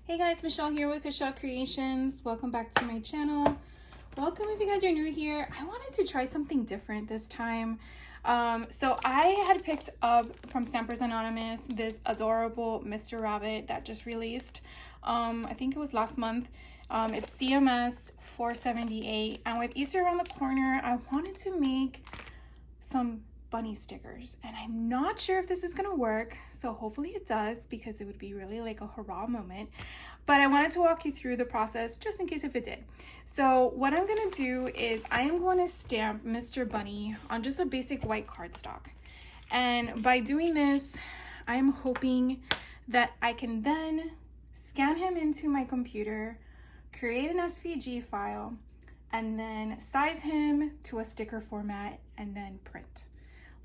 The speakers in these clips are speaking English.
Hey guys, Michelle here with Michelle Creations. Welcome back to my channel. Welcome if you guys are new here. I wanted to try something different this time. So I had picked up from Stampers Anonymous this adorable Mr. Rabbit that just released. I think it was last month. It's CMS 478, and with Easter around the corner, I wanted to make some bunny stickers, and I'm not sure if this is gonna work, so hopefully it does, because it would be really like a hurrah moment. But I wanted to walk you through the process just in case if it did. So what I'm gonna do is I am going to stamp Mr. Bunny on just a basic white cardstock, and by doing this I am hoping that I can then scan him into my computer, create an SVG file, and then size him to a sticker format and then print.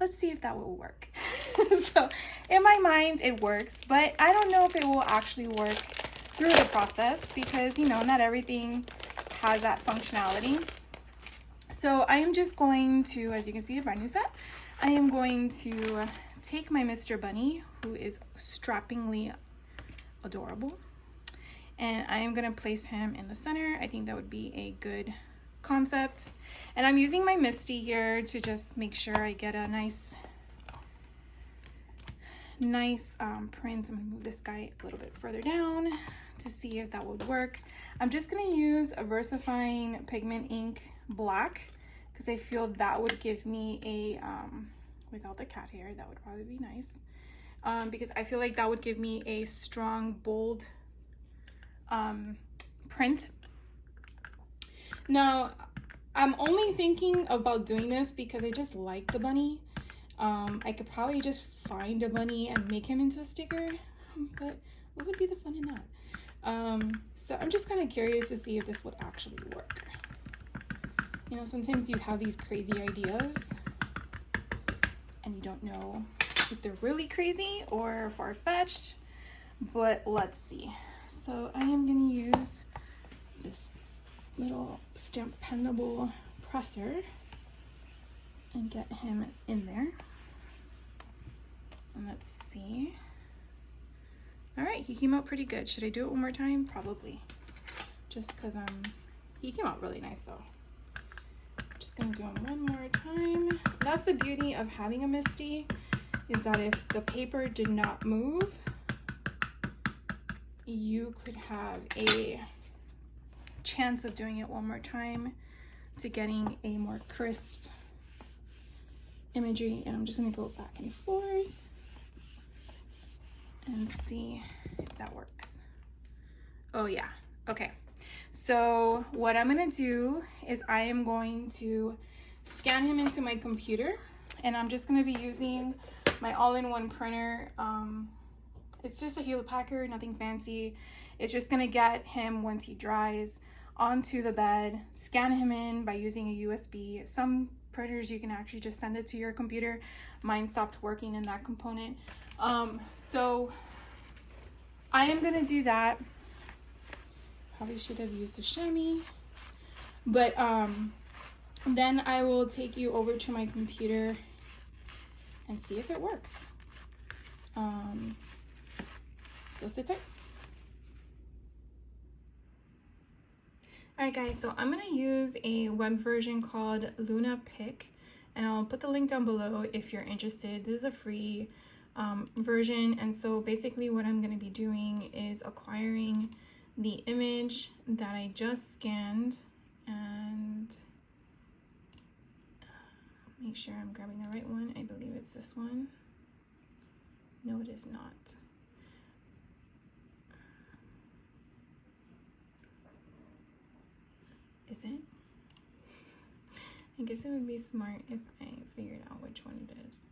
Let's see if that will work. So in my mind it works, but I don't know if it will actually work through the process because, you know, not everything has that functionality. So I am just going to, as you can see, a brand new set. I am going to take my Mr. Bunny, who is strappingly adorable, and I am going to place him in the center. I think that would be a good concept. And I'm using my Misty here to just make sure I get a nice print. I'm gonna move this guy a little bit further down to see if that would work. I'm just gonna use a VersaFine Pigment Ink Black because I feel that would give me a, without the cat hair, that would probably be nice. Because I feel like that would give me a strong, bold print. Now, I'm only thinking about doing this because I just like the bunny. I could probably just find a bunny and make him into a sticker, but what would be the fun in that? So I'm just kind of curious to see if this would actually work. You know, sometimes you have these crazy ideas and you don't know if they're really crazy or far-fetched, but let's see. So I am gonna use this little Stampendable presser and get him in there. And let's see. All right, he came out pretty good. Should I do it one more time? Probably. Just because he came out really nice though. Just gonna do him one more time. That's the beauty of having a Misty, is that if the paper did not move, you could have a chance of doing it one more time to getting a more crisp imagery. And I'm just gonna go back and forth and see if that works. Oh yeah, okay. So what I'm gonna do is I am going to scan him into my computer, and I'm just gonna be using my all-in-one printer. It's just a Hewlett Packard, nothing fancy. It's just gonna get him, once he dries, onto the bed, scan him in by using a USB. Some printers you can actually just send it to your computer. Mine stopped working in that component. So I am gonna do that. Probably should have used a chamois, but then I will take you over to my computer and see if it works. So sit tight. Alright guys, so I'm going to use a web version called Luna Pick, and I'll put the link down below if you're interested. This is a free version, and so basically what I'm going to be doing is acquiring the image that I just scanned, and make sure I'm grabbing the right one. I believe it's this one. No, it is not. Is it? I guess it would be smart if I figured out which one it is.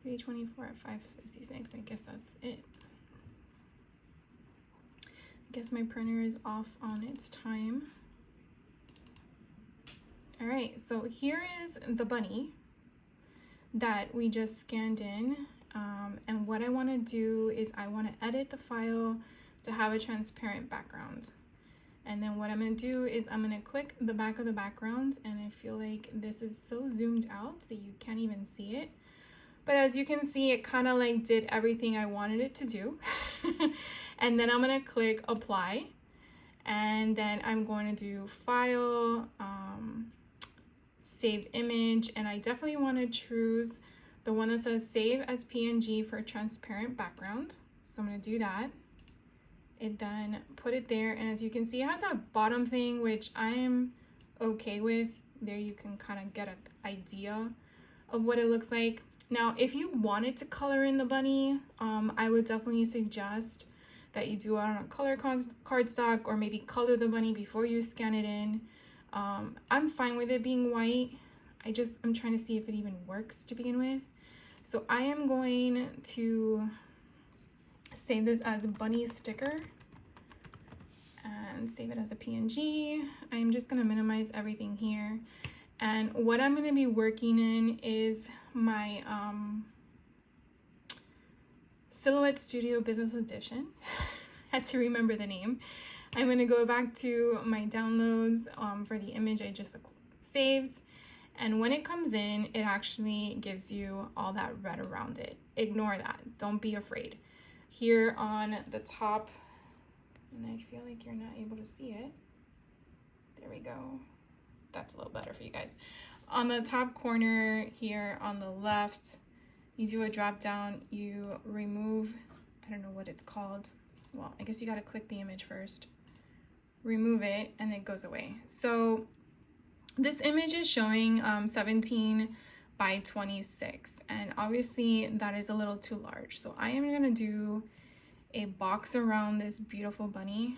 324 at 556. I guess that's it. I guess my printer is off on its time. All right, so here is the bunny that we just scanned in. And what I want to do is I want to edit the file to have a transparent background. And then what I'm going to do is I'm going to click the back of the background, and I feel like this is so zoomed out that you can't even see it. But as you can see, it kind of like did everything I wanted it to do. And then I'm gonna click apply. And then I'm going to do file, save image. And I definitely want to choose the one that says save as PNG for transparent background. So I'm going to do that. And then put it there. And as you can see, it has that bottom thing, which I'm okay with. There you can kind of get an idea of what it looks like. Now, if you wanted to color in the bunny, I would definitely suggest that you do it on a color cardstock, or maybe color the bunny before you scan it in. I'm fine with it being white. I'm trying to see if it even works to begin with. So I am going to save this as a bunny sticker and save it as a PNG. I'm just gonna minimize everything here. And what I'm gonna be working in is my Silhouette Studio Business Edition. Had to remember the name. I'm going to go back to my downloads for the image I just saved. And when it comes in, it actually gives you all that red around it. Ignore that. Don't be afraid. Here on the top, and I feel like you're not able to see it. There we go. That's a little better for you guys. On the top corner here on the left, you do a drop down, you remove, I don't know what it's called. Well, I guess you got to click the image first, remove it, and it goes away. So this image is showing 17 by 26, and obviously that is a little too large. So I am going to do a box around this beautiful bunny,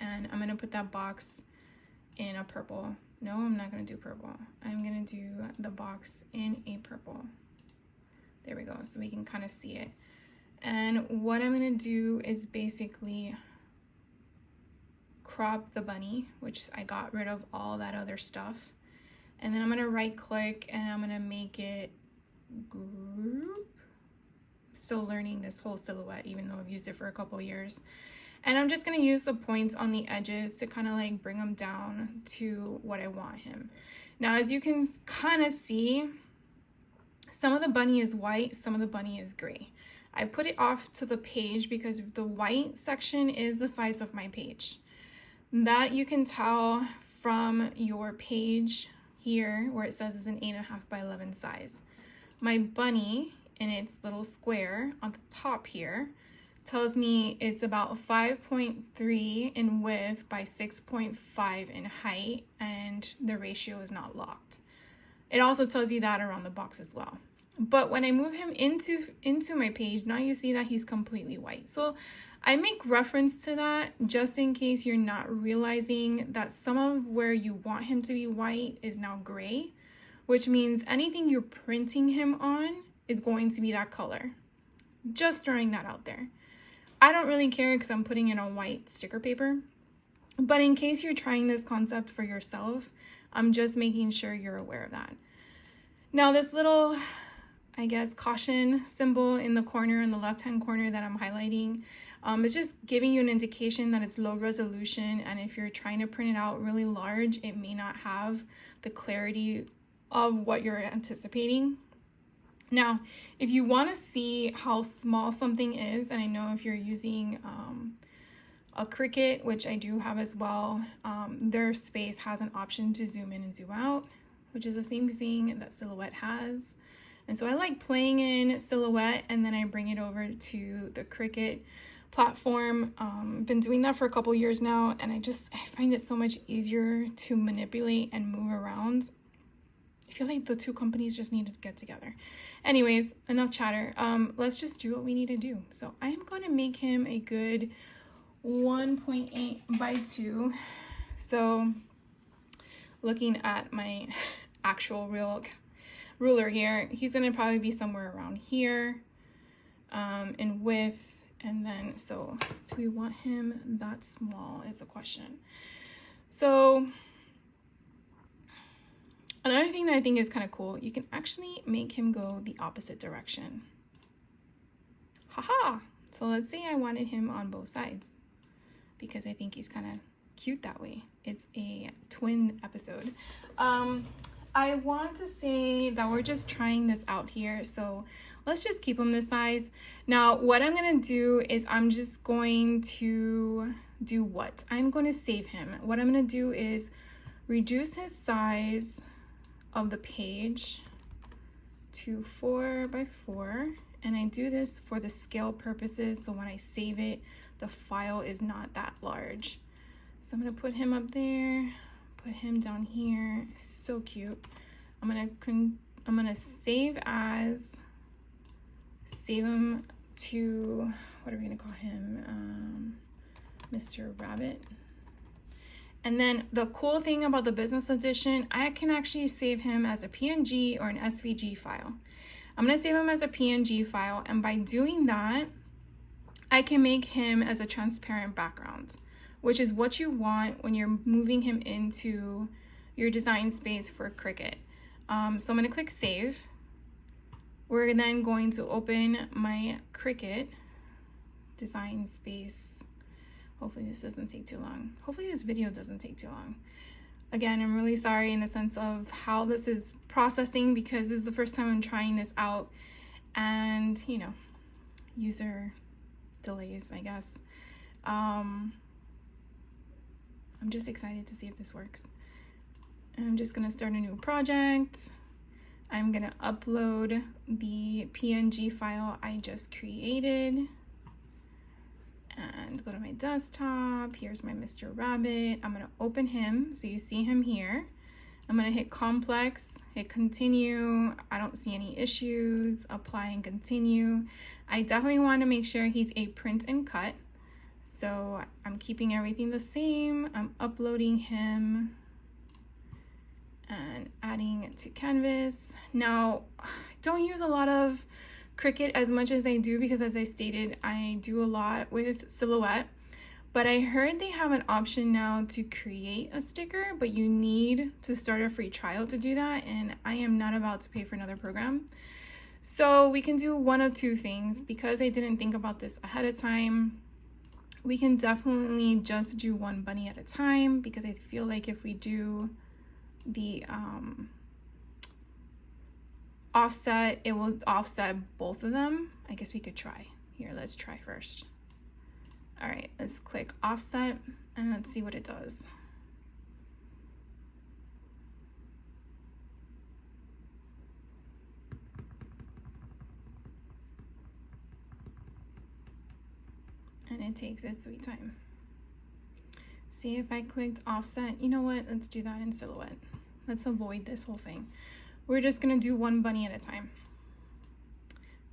and I'm going to put that box in a purple. No, I'm not going to do purple. I'm going to do the box in a purple. There we go, so we can kind of see it. And what I'm going to do is basically crop the bunny, which I got rid of all that other stuff. And then I'm going to right click and I'm going to make it group. Still learning this whole silhouette, even though I've used it for a couple years. And I'm just going to use the points on the edges to kind of like bring them down to what I want him. Now, as you can kind of see, some of the bunny is white, some of the bunny is gray. I put it off to the page because the white section is the size of my page. That you can tell from your page here where it says it's an 8.5 by 11 size. My bunny in its little square on the top here tells me it's about 5.3 in width by 6.5 in height, and the ratio is not locked. It also tells you that around the box as well. But when I move him into my page, now you see that he's completely white. So I make reference to that just in case you're not realizing that some of where you want him to be white is now gray, which means anything you're printing him on is going to be that color. Just throwing that out there. I don't really care because I'm putting it on white sticker paper. But in case you're trying this concept for yourself, I'm just making sure you're aware of that. Now this little, I guess, caution symbol in the corner, in the left-hand corner that I'm highlighting, it's just giving you an indication that it's low resolution, and if you're trying to print it out really large, it may not have the clarity of what you're anticipating. Now, if you want to see how small something is, and I know if you're using a Cricut, which I do have as well, their space has an option to zoom in and zoom out, which is the same thing that Silhouette has. And so I like playing in Silhouette and then I bring it over to the Cricut platform. Been doing that for a couple years now, and I find it so much easier to manipulate and move around. I feel like the two companies just need to get together. Anyways, enough chatter. Let's just do what we need to do. So I am going to make him a good 1.8 by 2. So looking at my actual real ruler here, he's going to probably be somewhere around here in width. And then, so do we want him that small is a question. So another thing that I think is kind of cool, you can actually make him go the opposite direction. Haha! So let's say I wanted him on both sides because I think he's kind of cute that way. It's a twin episode. I want to say that we're just trying this out here, so let's just keep him this size. Now, what I'm gonna do is I'm just going to do what? I'm going to save him. What I'm gonna do is reduce his size of the page to 4 by 4, and I do this for the scale purposes, so when I save it, the file is not that large. So I'm gonna put him up there, put him down here. So cute. I'm gonna save as, save him to, what are we gonna call him? Mr. Rabbit. And then the cool thing about the business edition, I can actually save him as a PNG or an SVG file. I'm gonna save him as a PNG file, and by doing that, I can make him as a transparent background, which is what you want when you're moving him into your design space for Cricut. So I'm gonna click save. We're then going to open my Cricut design space. Hopefully this doesn't take too long. Hopefully this video doesn't take too long. Again, I'm really sorry in the sense of how this is processing, because this is the first time I'm trying this out, and you know, user delays, I guess. I'm just excited to see if this works. I'm just gonna start a new project. I'm gonna upload the PNG file I just created and go to my desktop. Here's my Mr. Rabbit. I'm gonna open him so you see him here. I'm gonna hit complex, hit continue. I don't see any issues. Apply and continue. I definitely want to make sure he's a print and cut. So I'm keeping everything the same. I'm uploading him and adding it to Canvas. Now, I don't use a lot of Cricut as much as I do, because as I stated, I do a lot with Silhouette. But I heard they have an option now to create a sticker, but you need to start a free trial to do that, and I am not about to pay for another program. So we can do one of two things. Because I didn't think about this ahead of time, we can definitely just do one bunny at a time, because I feel like if we do the offset, it will offset both of them. I guess we could try. Here, let's try first. All right, let's click offset and let's see what it does. And it takes its sweet time. See, if I clicked offset, you know what? Let's do that in Silhouette. Let's avoid this whole thing. We're just gonna do one bunny at a time.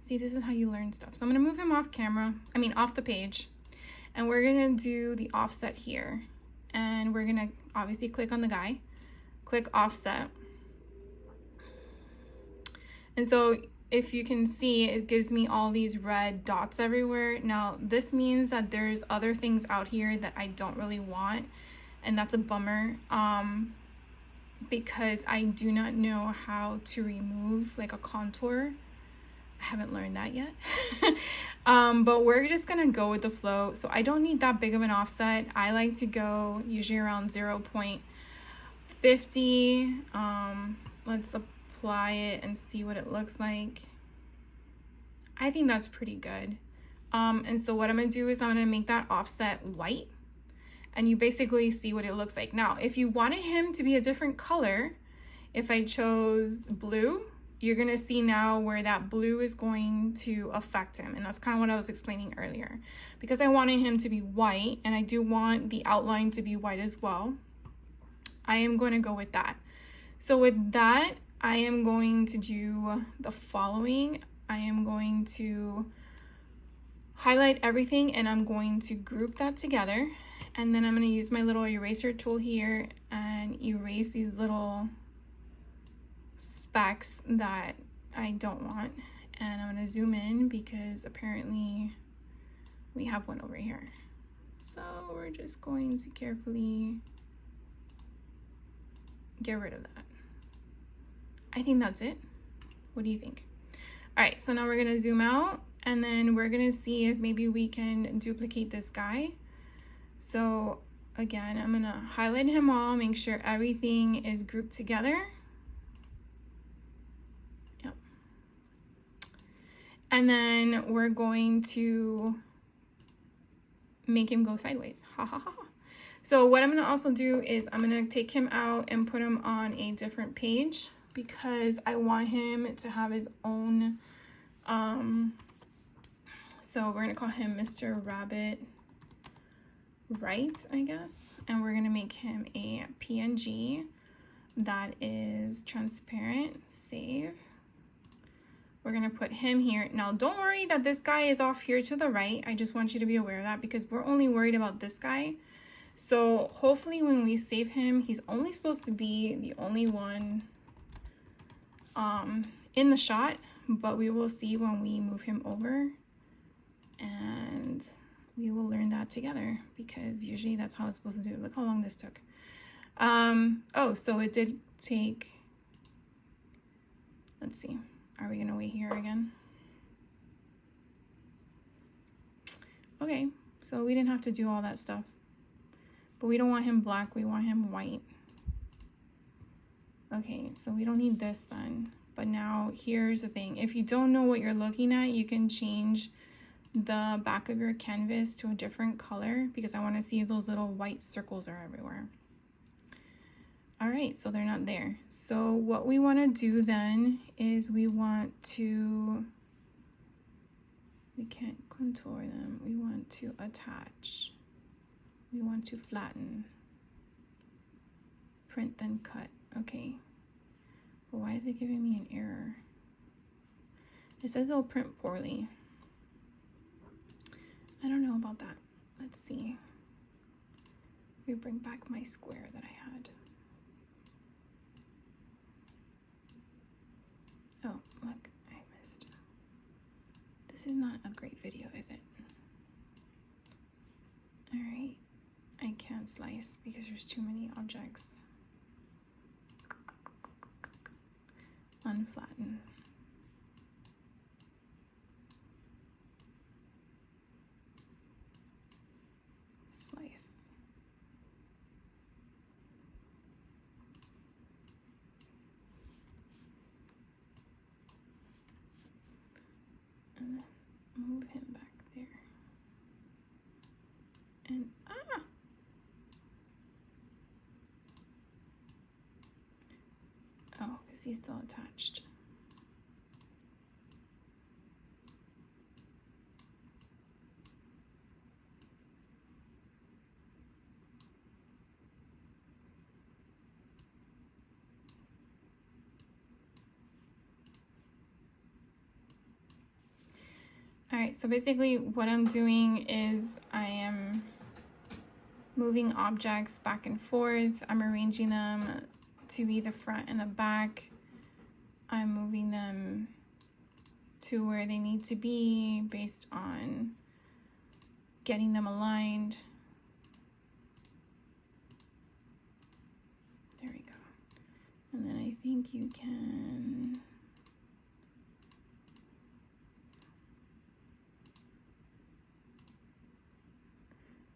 See, this is how you learn stuff. So I'm gonna move him off camera, off the page, and we're gonna do the offset here. And we're gonna obviously click on the guy, click offset. And so if you can see, it gives me all these red dots everywhere. Now, this means that there's other things out here that I don't really want, and that's a bummer, because I do not know how to remove like a contour. I haven't learned that yet. But we're just gonna go with the flow. So I don't need that big of an offset. I like to go usually around 0.50. Let's apply it and see what it looks like. I think that's pretty good. And so what I'm gonna do is I'm gonna make that offset white, and you basically see what it looks like. Now, if you wanted him to be a different color, if I chose blue, you're gonna see now where that blue is going to affect him. And that's kind of what I was explaining earlier. Because I wanted him to be white, and I do want the outline to be white as well, I am going to go with that. So with that, I am going to do the following. I am going to highlight everything, and I'm going to group that together. And then I'm going to use my little eraser tool here and erase these little specks that I don't want. And I'm going to zoom in because apparently we have one over here. So we're just going to carefully get rid of that. I think that's it. What do you think? All right, so now we're going to zoom out, and then we're going to see if maybe we can duplicate this guy. So again, I'm gonna highlight him all, make sure everything is grouped together. And then we're going to make him go sideways. Ha ha ha. So what I'm going to also do is I'm going to take him out and put him on a different page because I want him to have his own, so we're going to call him Mr. Rabbit Right, I guess. And we're going to make him a PNG that is transparent. Save. We're going to put him here. Now, don't worry that this guy is off here to the right. I just want you to be aware of that because we're only worried about this guy. So hopefully when we save him, he's only supposed to be the only one in the shot, but we will see when we move him over, and we will learn that together because usually that's how it's supposed to do. Look how long this took. Oh, so it did take, let's see. Are we gonna wait here again? Okay, so we didn't have to do all that stuff. But we don't want him black, we want him white. Okay, so we don't need this then. But now here's the thing. If you don't know what you're looking at, you can change the back of your canvas to a different color because I want to see if those little white circles are everywhere. All right, so they're not there. So what we want to do then is we can't contour them. We want to attach. We want to flatten. Print then cut. Okay. But why is it giving me an error? It says it'll print poorly. I don't know about that. Let's see. We bring back my square that I had. Oh, look, I missed. This is not a great video, is it? All right, I can't slice because there's too many objects. Unflatten. Slice. And then move him back there. And oh, because he's still attached. All right, so basically what I'm doing is I am moving objects back and forth. I'm arranging them to be the front and the back. I'm moving them to where they need to be based on getting them aligned. There we go. And then I think you can...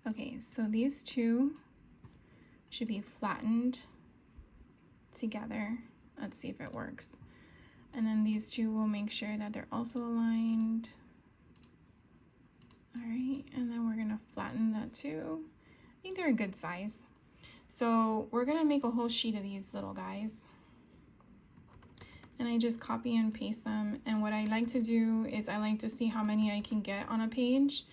Okay, so these two should be flattened together. Let's see if it works. And then these two will make sure that they're also aligned. All right, and then we're gonna flatten that too. I think they're a good size. So we're gonna make a whole sheet of these little guys. And I just copy and paste them. And what I like to do is I like to see how many I can get on a page.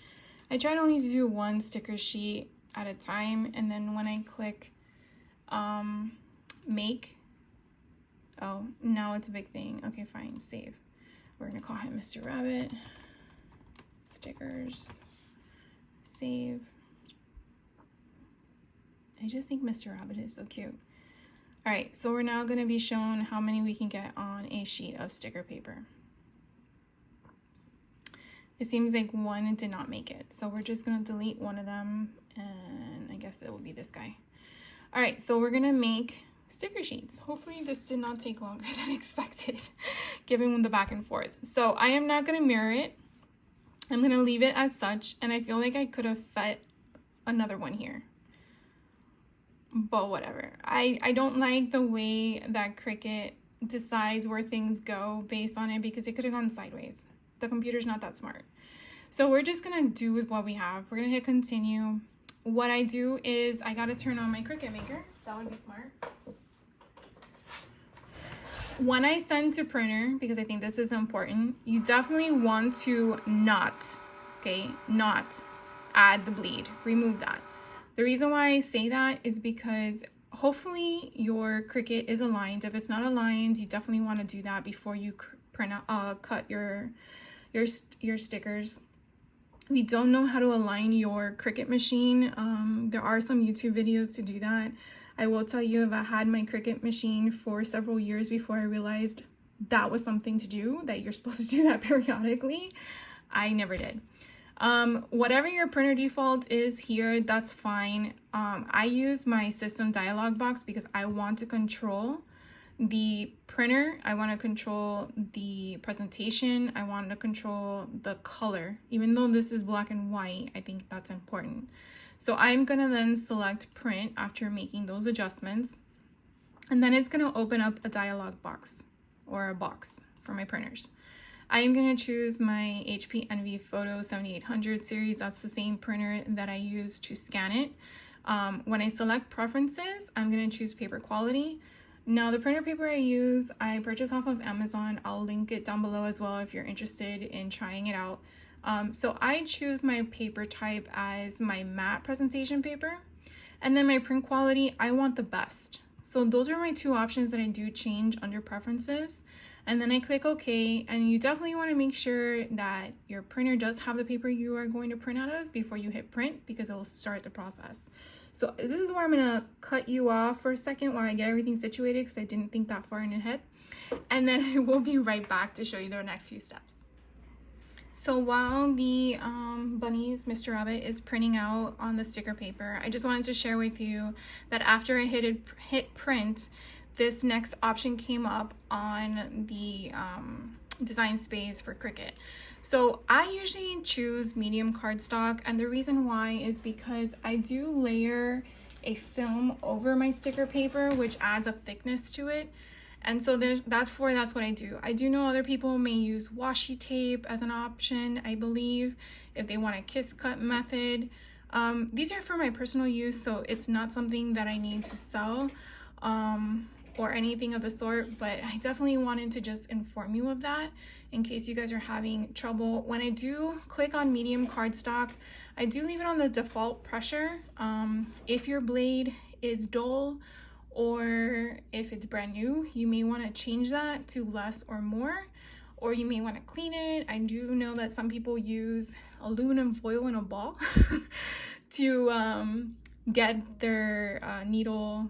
I try to only do one sticker sheet at a time, and then when I click make, oh, now it's a big thing. Okay, fine, save. We're gonna call him Mr. Rabbit, stickers, save. I just think Mr. Rabbit is so cute. All right, so we're now gonna be shown how many we can get on a sheet of sticker paper. It seems like one did not make it. So we're just gonna delete one of them, and I guess it will be this guy. All right, so we're gonna make sticker sheets. Hopefully this did not take longer than expected, given the back and forth. So I am not gonna mirror it. I'm gonna leave it as such, and I feel like I could have fit another one here. But whatever. I don't like the way that Cricut decides where things go based on it because it could have gone sideways. the computer's not that smart. So we're just gonna do with what we have. We're gonna hit continue. What I do is I gotta turn on my Cricut Maker. That would be smart. When I send to printer, because I think this is important, you definitely want to not add the bleed. Remove that. The reason why I say that is because hopefully your Cricut is aligned. If it's not aligned, you definitely want to do that before you cut your stickers. If you don't know how to align your Cricut machine, there are some YouTube videos to do that. I will tell you, if I had my Cricut machine for several years before I realized that was something to do, that you're supposed to do that periodically, I never did. Whatever your printer default is here, that's fine. I use my system dialog box because I want to control the printer. I want to control the presentation. I want to control the color. Even though this is black and white, I think that's important. So I'm going to then select print after making those adjustments. And then it's going to open up a dialog box or a box for my printers. I am going to choose my HP Envy Photo 7800 series. That's the same printer that I use to scan it. When I select preferences, I'm going to choose paper quality. Now the printer paper I use, I purchased off of Amazon. I'll link it down below as well if you're interested in trying it out. So I choose my paper type as my matte presentation paper. And then my print quality, I want the best. So those are my two options that I do change under preferences. And then I click OK, and you definitely want to make sure that your printer does have the paper you are going to print out of before you hit print, because it will start the process. So this is where I'm going to cut you off for a second while I get everything situated, because I didn't think that far in ahead. And then I will be right back to show you the next few steps. So while the bunnies, Mr. Rabbit, is printing out on the sticker paper, I just wanted to share with you that after I hit print, this next option came up on the design space for Cricut. So I usually choose medium cardstock, and the reason why is because I do layer a film over my sticker paper, which adds a thickness to it. And so that's what I do. I do know other people may use washi tape as an option, I believe, if they want a kiss cut method. These are for my personal use, so it's not something that I need to sell or anything of the sort, but I definitely wanted to just inform you of that in case you guys are having trouble. When I do click on medium cardstock, I do leave it on the default pressure. If your blade is dull, or if it's brand new, you may want to change that to less or more, or you may want to clean it. I do know that some people use aluminum foil in a ball to get their needle,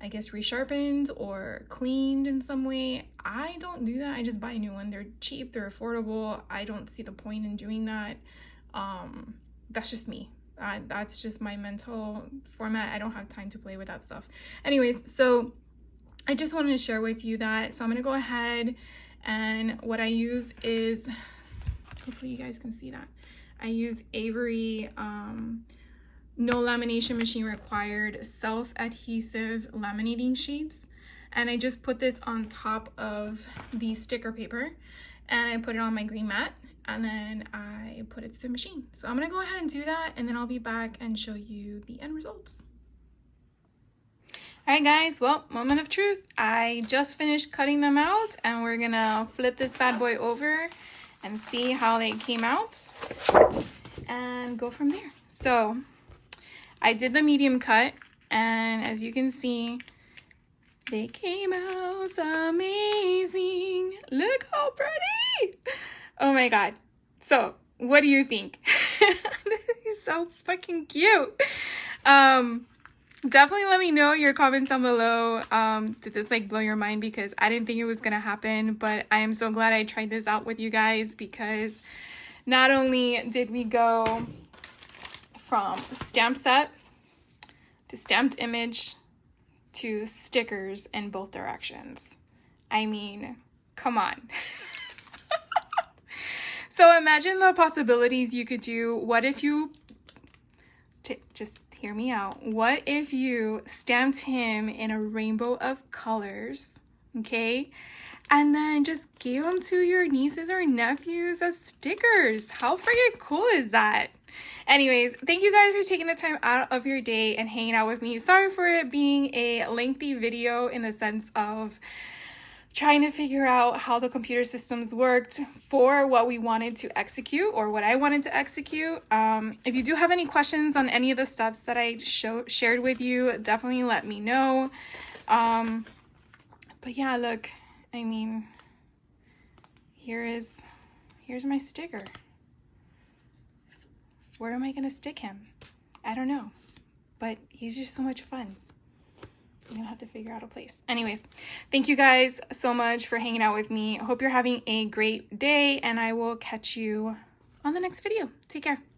I guess, resharpened or cleaned in some way. I don't do that. I just buy a new one. They're cheap, they're affordable. I don't see the point in doing that. That's just me. That's just my mental format. I don't have time to play with that stuff. Anyways, so I just wanted to share with you that. So I'm gonna go ahead, and what I use is, hopefully you guys can see that, I use Avery no lamination machine required self-adhesive laminating sheets, and I just put this on top of the sticker paper, and I put it on my green mat, and then I put it through the machine. So I'm gonna go ahead and do that, and then I'll be back and show you the end results. All right, guys, well, moment of truth. I just finished cutting them out, and we're gonna flip this bad boy over and see how they came out and go from there. So I did the medium cut, and as you can see, they came out amazing. Look how pretty. Oh my God. So what do you think? This is so fucking cute. Definitely let me know your comments down below. Did this like blow your mind? Because I didn't think it was gonna happen, but I am so glad I tried this out with you guys, because not only did we go from stamp set to stamped image to stickers in both directions. I mean, come on. So imagine the possibilities you could do. What if you, just hear me out. What if you stamped him in a rainbow of colors, okay? and then just gave them to your nieces or nephews as stickers. How freaking cool is that? Anyways, thank you guys for taking the time out of your day and hanging out with me. Sorry for it being a lengthy video in the sense of trying to figure out how the computer systems worked for what we wanted to execute, or what I wanted to execute. If you do have any questions on any of the steps that I shared with you, definitely let me know. But yeah, look, I mean, here's my sticker. Where am I gonna stick him? I don't know, but he's just so much fun. I'm gonna have to figure out a place. Anyways, thank you guys so much for hanging out with me. I hope you're having a great day, and I will catch you on the next video. Take care.